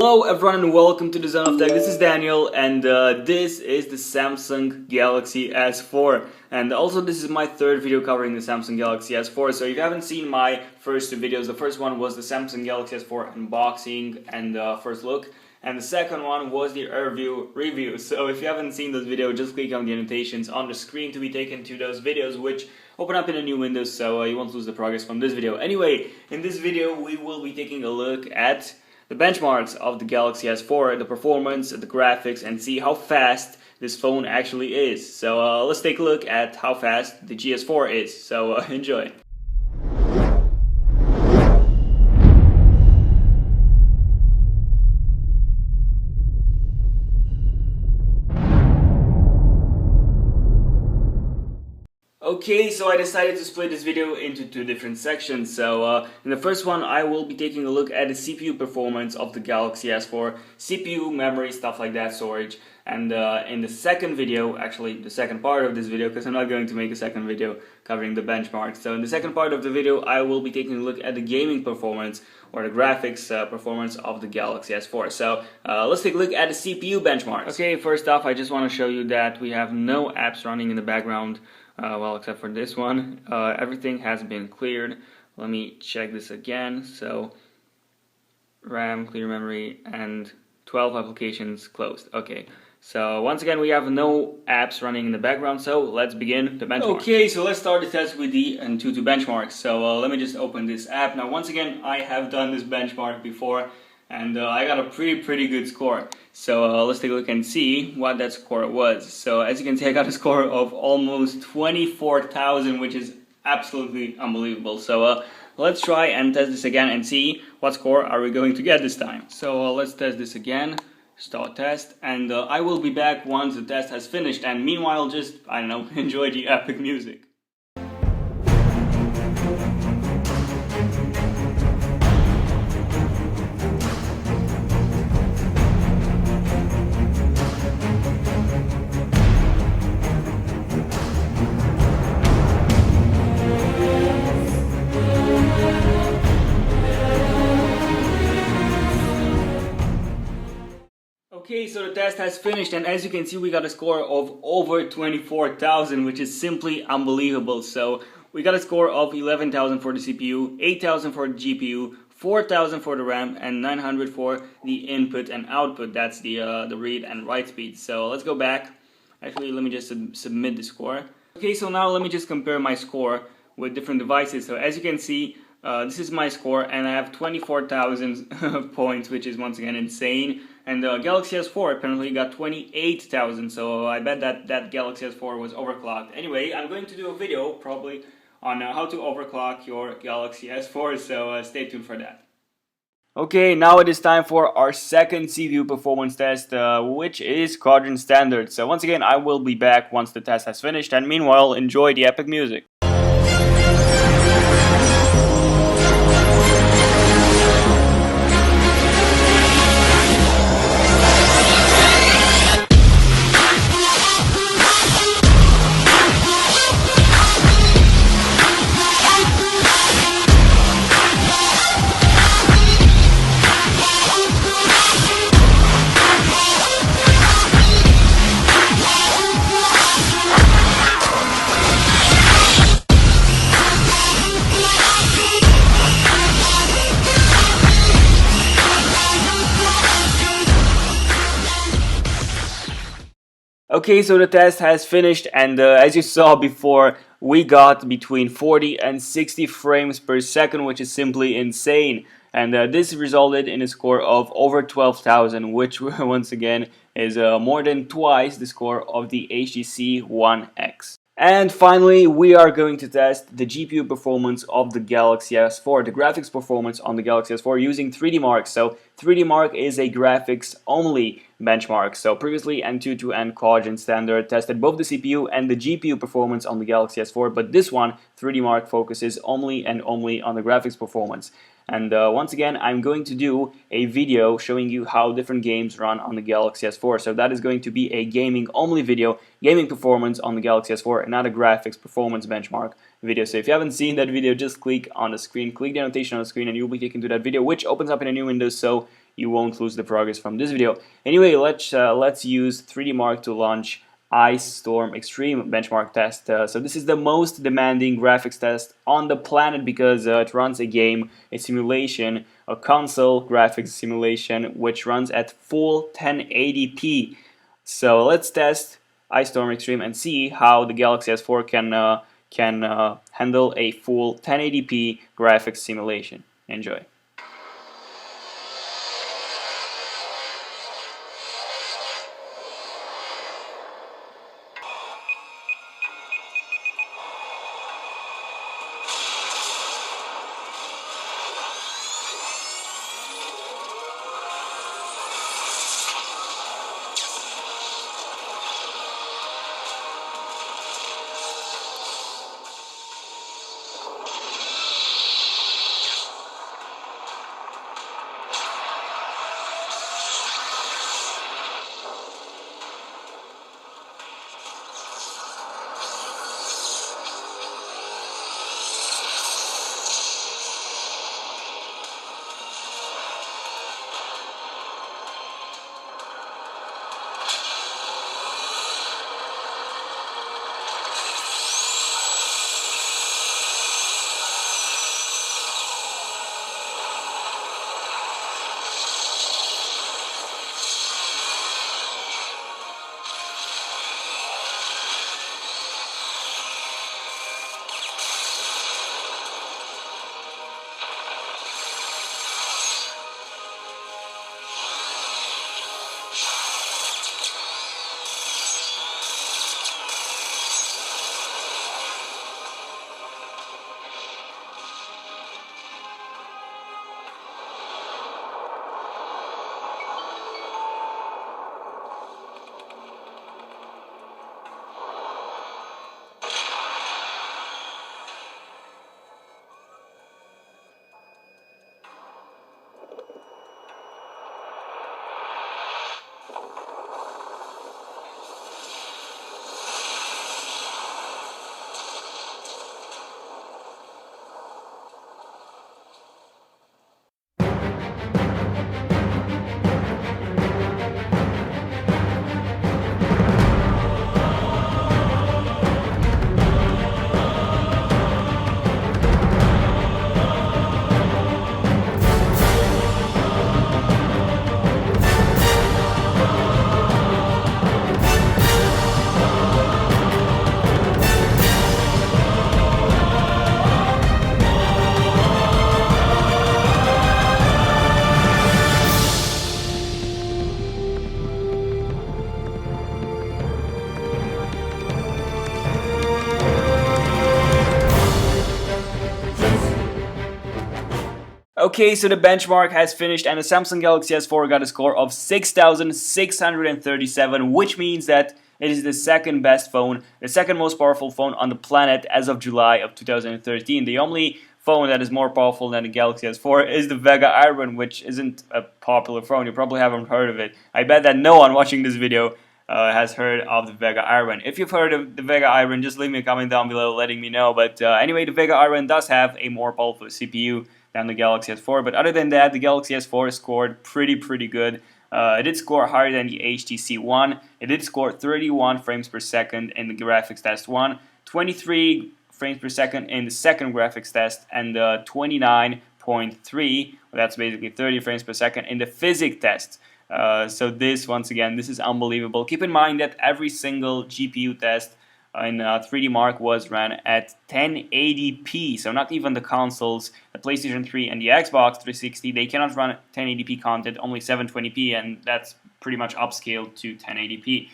Hello everyone and welcome to the Zone of Tech. This is Daniel and this is the Samsung Galaxy S4, and also this is my third video covering the Samsung Galaxy S4. So if you haven't seen my first two videos, the first one was the Samsung Galaxy S4 unboxing and first look, and the second one was the review. So if you haven't seen those videos, just click on the annotations on the screen to be taken to those videos, which open up in a new window, so you won't lose the progress from this video. Anyway, in this video we will be taking a look at the benchmarks of the Galaxy S4, the performance, the graphics, and see how fast this phone actually is. So let's take a look at how fast the GS4 is. So enjoy. Okay, so I decided to split this video into two different sections. So in the first one I will be taking a look at the CPU performance of the Galaxy S4, CPU, memory, stuff like that, storage. And in the second video, actually the second part of this video, because I'm not going to make a second video covering the benchmarks. So in the second part of the video I will be taking a look at the gaming performance or the graphics performance of the Galaxy S4. So let's take a look at the CPU benchmarks. Okay, first off I just want to show you that we have no apps running in the background. Well, except for this one. Everything has been cleared. Let me check this again. So RAM, clear memory, and 12 applications closed. Okay, so once again we have no apps running in the background, so let's begin the benchmark. Okay, so let's start the test with the AnTuTu benchmark. So let me just open this app. Now once again I have done this benchmark before, and I got a pretty good score. So let's take a look and see what that score was. So as you can see, I got a score of almost 24,000, which is absolutely unbelievable. So let's try and test this again and see what score are we going to get this time. So let's test this again. Start test, and I will be back once the test has finished. And meanwhile, just, I don't know, enjoy the epic music. Okay, so the test has finished, and as you can see we got a score of over 24,000, which is simply unbelievable. So we got a score of 11,000 for the CPU, 8,000 for the GPU, 4,000 for the RAM, and 900 for the input and output. That's the read and write speed. So let's go back. Actually, let me just submit the score. Okay, so now let me just compare my score with different devices. So as you can see, this is my score, and I have 24,000 points, which is once again insane. And the Galaxy S4 apparently got 28,000, so I bet that Galaxy S4 was overclocked. Anyway, I'm going to do a video probably on how to overclock your Galaxy S4, so stay tuned for that. Okay, now it is time for our second CPU performance test, which is Quadrant standard. So once again, I will be back once the test has finished, and meanwhile, enjoy the epic music. Okay, so the test has finished, and as you saw before, we got between 40 and 60 frames per second, which is simply insane. And this resulted in a score of over 12,000, which once again is more than twice the score of the HTC One X. And finally, we are going to test the GPU performance of the Galaxy S4, the graphics performance on the Galaxy S4 using 3D Mark. So 3D Mark is a graphics only benchmark. So previously AnTuTu and Quadrant standard tested both the CPU and the GPU performance on the Galaxy S4, but this one, 3D Mark, focuses only on the graphics performance. And once again, I'm going to do a video showing you how different games run on the Galaxy S4. So that is going to be a gaming only video, gaming performance on the Galaxy S4, and not a graphics performance benchmark video. So if you haven't seen that video, just click on the screen, click the annotation on the screen, and you'll be taken to that video, which opens up in a new window. So you won't lose the progress from this video. Anyway, let's use 3D Mark to launch Ice Storm Extreme benchmark test. So this is the most demanding graphics test on the planet because it runs a game, a simulation, a console graphics simulation which runs at full 1080p. So let's test Ice Storm Extreme and see how the Galaxy S4 can handle a full 1080p graphics simulation. Enjoy. Okay, so the benchmark has finished and the Samsung Galaxy S4 got a score of 6,637, which means that it is the second best phone, the second most powerful phone on the planet as of July of 2013. The only phone that is more powerful than the Galaxy S4 is the Vega Iron, which isn't a popular phone. You probably haven't heard of it. I bet that no one watching this video has heard of the Vega Iron. If you've heard of the Vega Iron, just leave me a comment down below letting me know. But anyway, the Vega Iron does have a more powerful CPU than the Galaxy S4. But other than that, the Galaxy S4 scored pretty good. It did score higher than the HTC One. It did score 31 frames per second in the graphics test 1, 23 frames per second in the second graphics test, and 29.3, that's basically 30 frames per second in the physics test. So this, once again, this is unbelievable. Keep in mind that every single GPU test in 3D Mark was ran at 1080p, so not even the consoles, the PlayStation 3 and the Xbox 360, they cannot run 1080p content, only 720p, and that's pretty much upscaled to 1080p.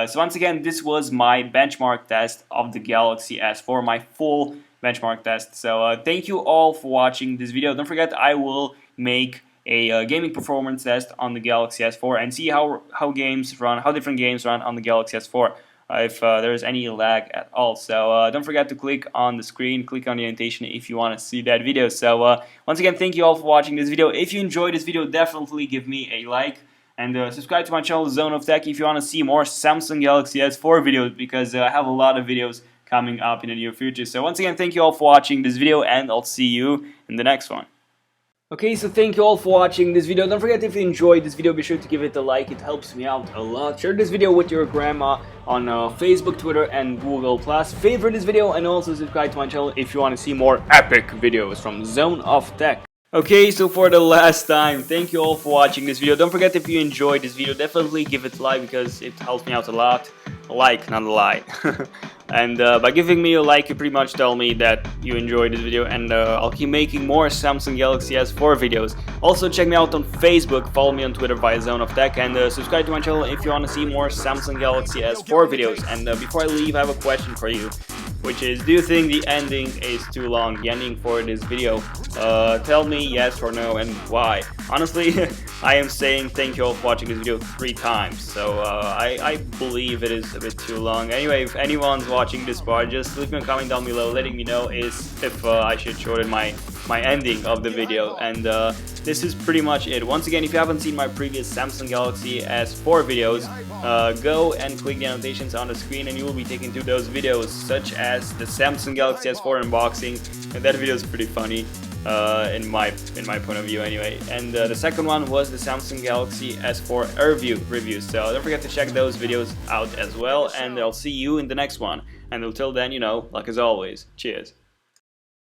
So once again, this was my benchmark test of the Galaxy S4, my full benchmark test. So thank you all for watching this video. Don't forget, I will make a gaming performance test on the Galaxy S4 and see how different games run on the Galaxy S4. If there's any lag at all. So don't forget to click on the screen, click on the annotation if you want to see that video. So once again, thank you all for watching this video. If you enjoyed this video, definitely give me a like and subscribe to my channel Zone of Tech if you want to see more Samsung Galaxy S4 videos, because I have a lot of videos coming up in the near future. So once again, thank you all for watching this video, and I'll see you in the next one. Okay, so thank you all for watching this video. Don't forget, if you enjoyed this video, be sure to give it a like. It helps me out a lot. Share this video with your grandma on Facebook, Twitter, and Google+. Favorite this video and also subscribe to my channel if you want to see more epic videos from Zone of Tech. Okay, so for the last time, thank you all for watching this video. Don't forget, if you enjoyed this video, definitely give it a like because it helps me out a lot. A like, not a lie. And by giving me a like, you pretty much tell me that you enjoyed this video, and I'll keep making more Samsung Galaxy S4 videos. Also, check me out on Facebook, follow me on Twitter via Zone of Tech, and subscribe to my channel if you want to see more Samsung Galaxy S4 videos. And before I leave, I have a question for you, which is, do you think the ending is too long, the ending for this video? Tell me yes or no, and why. Honestly, I am saying thank you all for watching this video 3 times, so I believe it is a bit too long. Anyway, if anyone's watching this part, just leave me a comment down below letting me know if I should shorten my ending of the video. And this is pretty much it. Once again, if you haven't seen my previous Samsung Galaxy S4 videos, go and click the annotations on the screen and you will be taken to those videos, such as the Samsung Galaxy S4 unboxing, and that video is pretty funny in my point of view anyway. And the second one was the Samsung Galaxy S4 review, so don't forget to check those videos out as well, and I'll see you in the next one. And until then, you know, like as always, cheers.